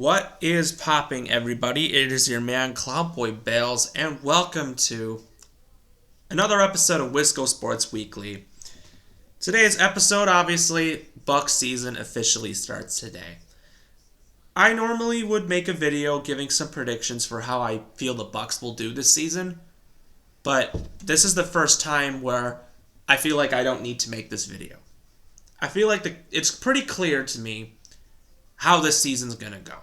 What is popping, everybody? It is your man, Cloudboy Bales, and welcome to another episode of Wisco Sports Weekly. Today's episode, obviously, Bucs season officially starts today. I normally would make a video giving some predictions for how I feel the Bucs will do this season, but this is the first time where I feel like I don't need to make this video. I feel like it's pretty clear to me how this season's going to go.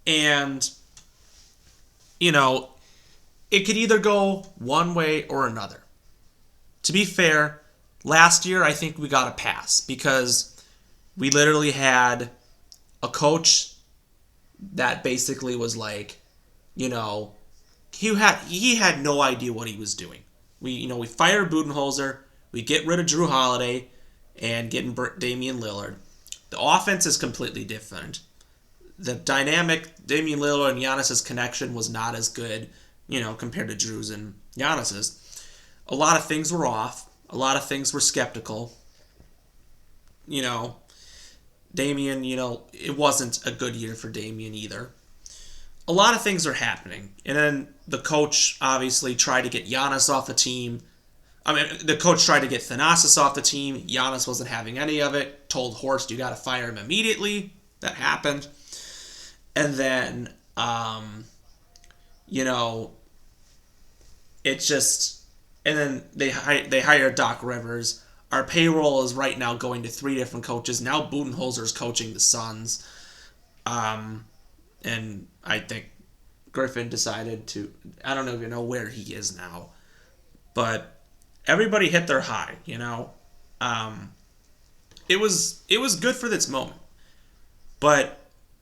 And, it could either go one way or another. To be fair, last year I think we got a pass because we literally had a coach that basically was like, he had no idea what he was doing. We fired Budenholzer, we get rid of Drew Holiday, and getting Damian Lillard. The offense is completely different. The dynamic, Damian Lillard and Giannis' connection was not as good, compared to Drew's and Giannis's. A lot of things were off. A lot of things were skeptical. Damian, it wasn't a good year for Damian either. A lot of things are happening. And then the coach obviously tried to get Giannis off the team. The coach tried to get Thanasis off the team. Giannis wasn't having any of it. Told Horst, you got to fire him immediately. That happened. And then, and then they hired Doc Rivers. Our payroll is right now going to 3 different coaches. Now Budenholzer is coaching the Suns. And I think Griffin decided to, I don't even know where he is now. But everybody hit their high, It was good for this moment.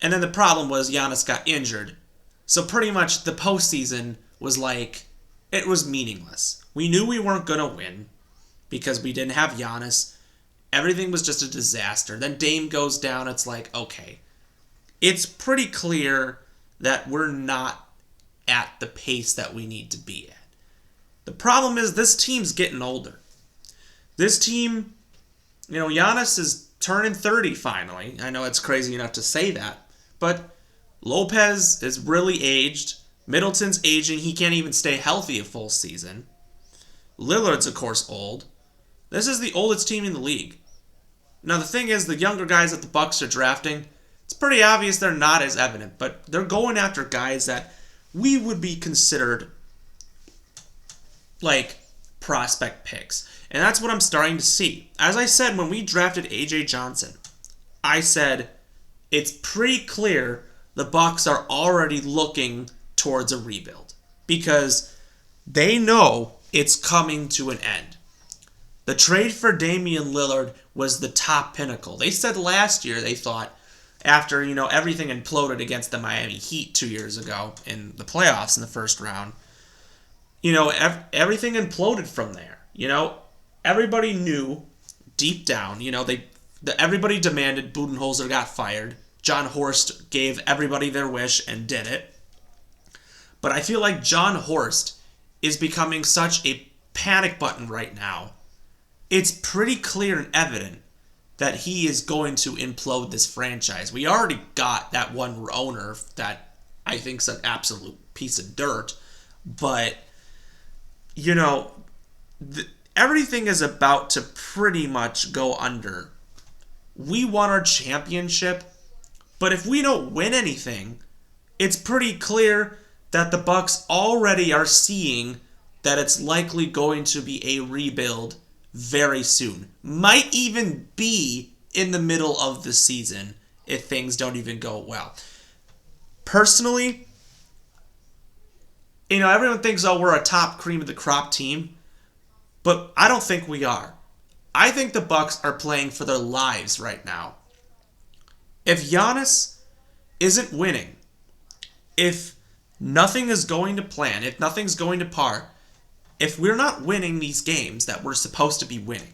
And then the problem was Giannis got injured. So pretty much the postseason was it was meaningless. We knew we weren't going to win because we didn't have Giannis. Everything was just a disaster. Then Dame goes down. It's okay. It's pretty clear that we're not at the pace that we need to be at. The problem is this team's getting older. This team, Giannis is turning 30 finally. I know it's crazy enough to say that. But Lopez is really aged. Middleton's aging. He can't even stay healthy a full season. Lillard's, of course, old. This is the oldest team in the league. Now, the thing is, the younger guys that the Bucs are drafting, it's pretty obvious they're not as evident. But they're going after guys that we would be considered prospect picks. And that's what I'm starting to see. As I said when we drafted A.J. Johnson, I said it's pretty clear the Bucs are already looking towards a rebuild because they know it's coming to an end. The trade for Damian Lillard was the top pinnacle. They said last year they thought after, everything imploded against the Miami Heat 2 years ago in the playoffs in the first round, everything imploded from there. Everybody knew deep down, everybody demanded Budenholzer got fired. John Horst gave everybody their wish and did it. But I feel like John Horst is becoming such a panic button right now. It's pretty clear and evident that he is going to implode this franchise. We already got that one owner that I think is an absolute piece of dirt. But, everything is about to pretty much go under. We won our championship, but if we don't win anything, it's pretty clear that the Bucs already are seeing that it's likely going to be a rebuild very soon. Might even be in the middle of the season if things don't even go well. Personally, everyone thinks, we're a top cream of the crop team. But I don't think we are. I think the Bucs are playing for their lives right now. If Giannis isn't winning, if nothing is going to plan, if nothing's going to par, if we're not winning these games that we're supposed to be winning,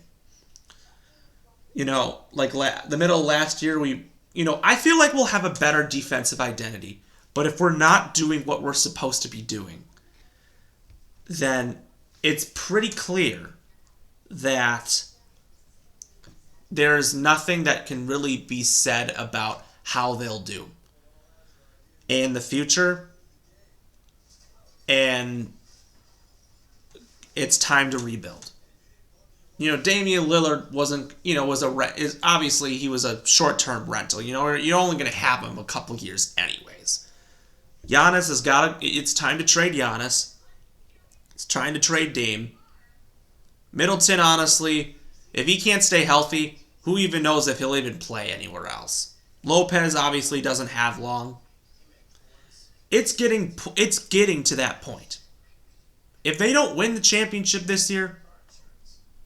the middle of last year, I feel like we'll have a better defensive identity. But if we're not doing what we're supposed to be doing, then it's pretty clear that there's nothing that can really be said about how they'll do. in the future, and it's time to rebuild. Damian Lillard is obviously he was a short-term rental. You're only going to have him a couple years anyways. Giannis has got to. It's time to trade Giannis. It's trying to trade Dame. Middleton, honestly, if he can't stay healthy, who even knows if he'll even play anywhere else? Lopez obviously doesn't have long. It's getting to that point. If they don't win the championship this year,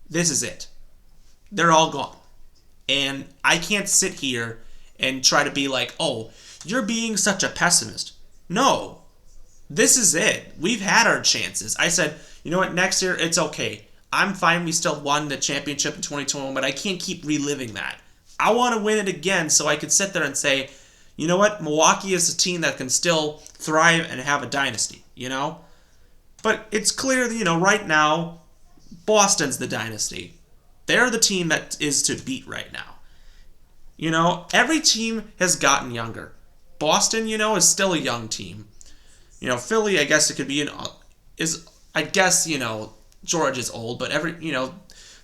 this is it. They're all gone. And I can't sit here and try to be like, oh, you're being such a pessimist. No. This is it. We've had our chances. I said, you know what, next year, it's okay. I'm fine we still won the championship in 2021, but I can't keep reliving that. I want to win it again so I could sit there and say, you know what, Milwaukee is a team that can still thrive and have a dynasty, But it's clear that, right now, Boston's the dynasty. They're the team that is to beat right now. Every team has gotten younger. Boston, is still a young team. Philly, I guess it could be George is old, but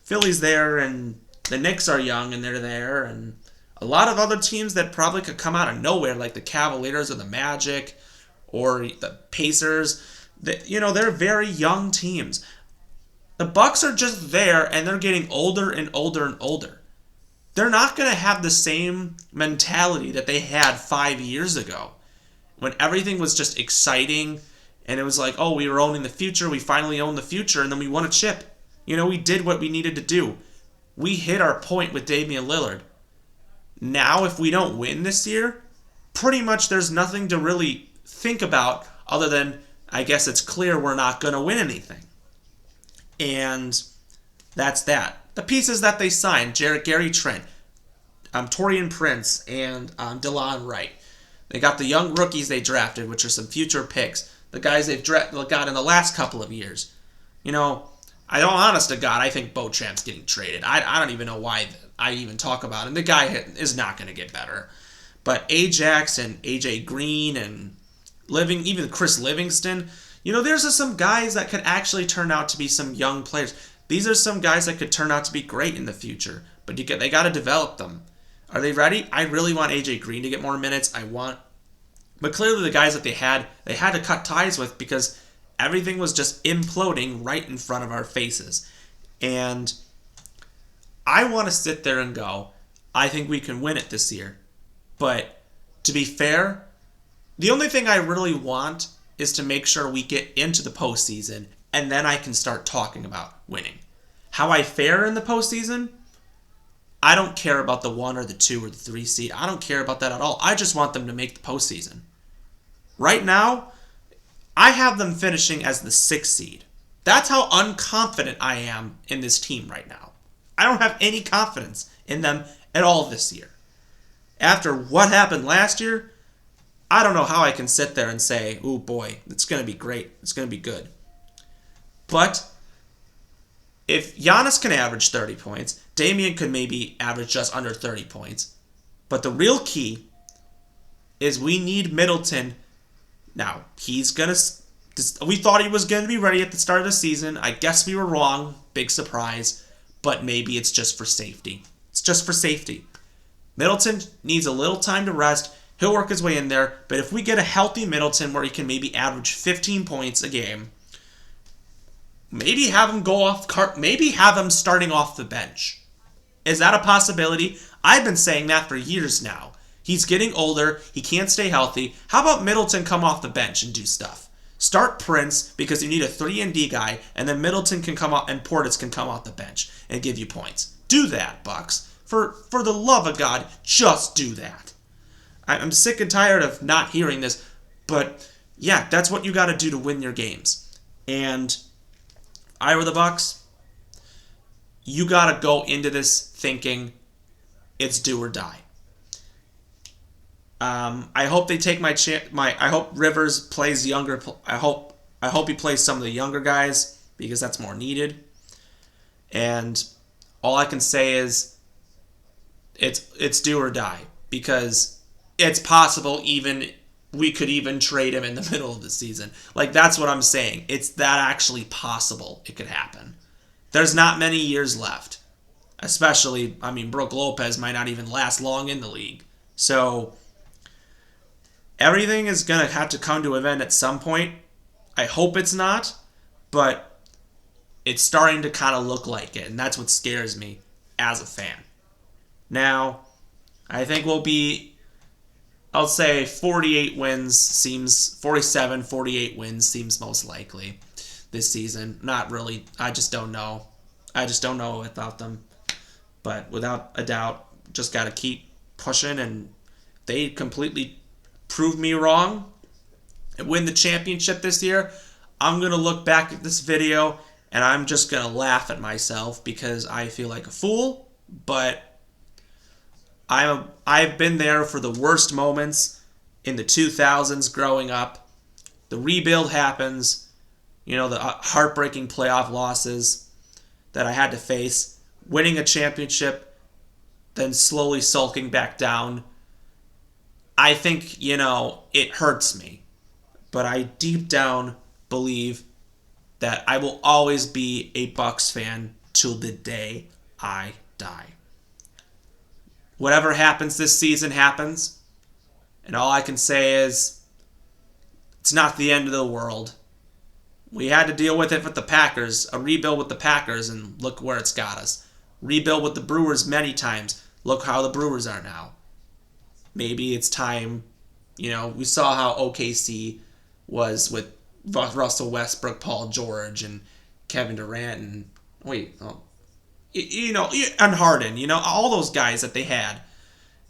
Philly's there, and the Knicks are young, and they're there, and a lot of other teams that probably could come out of nowhere, like the Cavaliers or the Magic or the Pacers. They're very young teams. The Bucks are just there, and they're getting older and older and older. They're not going to have the same mentality that they had 5 years ago, when everything was just exciting, and it was like, oh, we were owning the future, we finally owned the future, and then we won a chip. We did what we needed to do. We hit our point with Damian Lillard. Now, if we don't win this year, pretty much there's nothing to really think about other than, I guess it's clear we're not going to win anything. And that's that. The pieces that they signed, Gary Trent, Taurean Prince, and DeLon Wright. They got the young rookies they drafted, which are some future picks. The guys they've got in the last couple of years. Honest to God, I think Beauchamp's getting traded. I don't even know why I even talk about him. The guy is not going to get better. But Ajax and AJ Green and even Chris Livingston, there's just some guys that could actually turn out to be some young players. These are some guys that could turn out to be great in the future, but they got to develop them. Are they ready? I really want AJ Green to get more minutes. But clearly the guys that they had to cut ties with because everything was just imploding right in front of our faces. And I want to sit there and go, I think we can win it this year. But to be fair, the only thing I really want is to make sure we get into the postseason, and then I can start talking about winning. How I fare in the postseason, I don't care about the 1 or the 2 or the 3 seed. I don't care about that at all. I just want them to make the postseason. Right now, I have them finishing as the 6th seed. That's how unconfident I am in this team right now. I don't have any confidence in them at all this year. After what happened last year, I don't know how I can sit there and say, oh boy, it's going to be great. It's going to be good. But if Giannis can average 30 points, Damian could maybe average just under 30 points. But the real key is we need Middleton. Now, he's going to... We thought he was going to be ready at the start of the season. I guess we were wrong. Big surprise. But maybe it's just for safety. It's just for safety. Middleton needs a little time to rest. He'll work his way in there. But if we get a healthy Middleton where he can maybe average 15 points a game, maybe have him maybe have him starting off the bench. Is that a possibility? I've been saying that for years now. He's getting older. He can't stay healthy. How about Middleton come off the bench and do stuff? Start Prince because you need a 3-and-D guy, and then Middleton can come out and Portis can come off the bench and give you points. Do that, Bucks. For the love of God, just do that. I'm sick and tired of not hearing this, but yeah, that's what you got to do to win your games. And if I were the Bucks, you got to go into this thinking it's do or die. I hope they take I hope Rivers plays younger. I hope he plays some of the younger guys because that's more needed. And all I can say is it's do or die because it's possible even we could even trade him in the middle of the season. Like, that's what I'm saying. It's that actually possible it could happen. There's not many years left. Especially, I mean, Brook Lopez might not even last long in the league. So, everything is going to have to come to an end at some point. I hope it's not, but it's starting to kind of look like it, and that's what scares me as a fan. Now, I think we'll be, I'll say 47, 48 wins seems most likely this season. Not really. I just don't know. I just don't know without them. But without a doubt, just got to keep pushing, and they completely proved me wrong and win the championship this year. I'm going to look back at this video, and I'm just going to laugh at myself because I feel like a fool, but I've been there for the worst moments in the 2000s growing up. The rebuild happens, the heartbreaking playoff losses that I had to face. Winning a championship, then slowly sulking back down. I think, it hurts me. But I deep down believe that I will always be a Bucks fan till the day I die. Whatever happens this season happens. And all I can say is, it's not the end of the world. We had to deal with it with the Packers, a rebuild with the Packers, and look where it's got us. Rebuild with the Brewers many times. Look how the Brewers are now. Maybe it's time. We saw how OKC was with Russell Westbrook, Paul George, and Kevin Durant, and and Harden. All those guys that they had.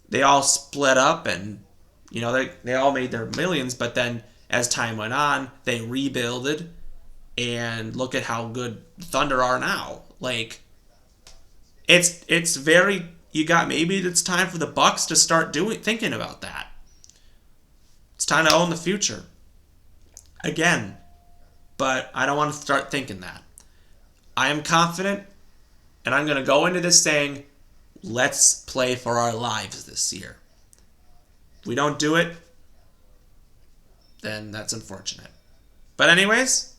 They all split up, and they all made their millions. But then, as time went on, they rebuilded, and look at how good Thunder are now. Like, it's very, maybe it's time for the Bucks to start thinking about that. It's time to own the future. Again. But I don't want to start thinking that. I am confident, and I'm going to go into this saying, let's play for our lives this year. If we don't do it, then that's unfortunate. But anyways,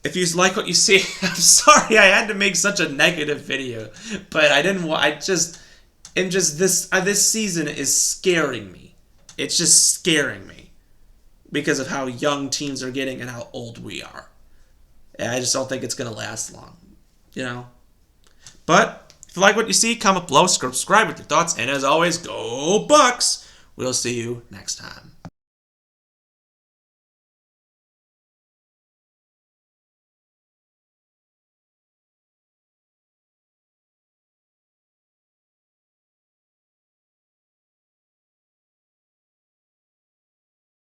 if you like what you see, I'm sorry I had to make such a negative video, but this season is scaring me. It's just scaring me because of how young teams are getting and how old we are. And I just don't think it's going to last long, But if you like what you see, comment below, subscribe with your thoughts, and as always, go Bucks! We'll see you next time.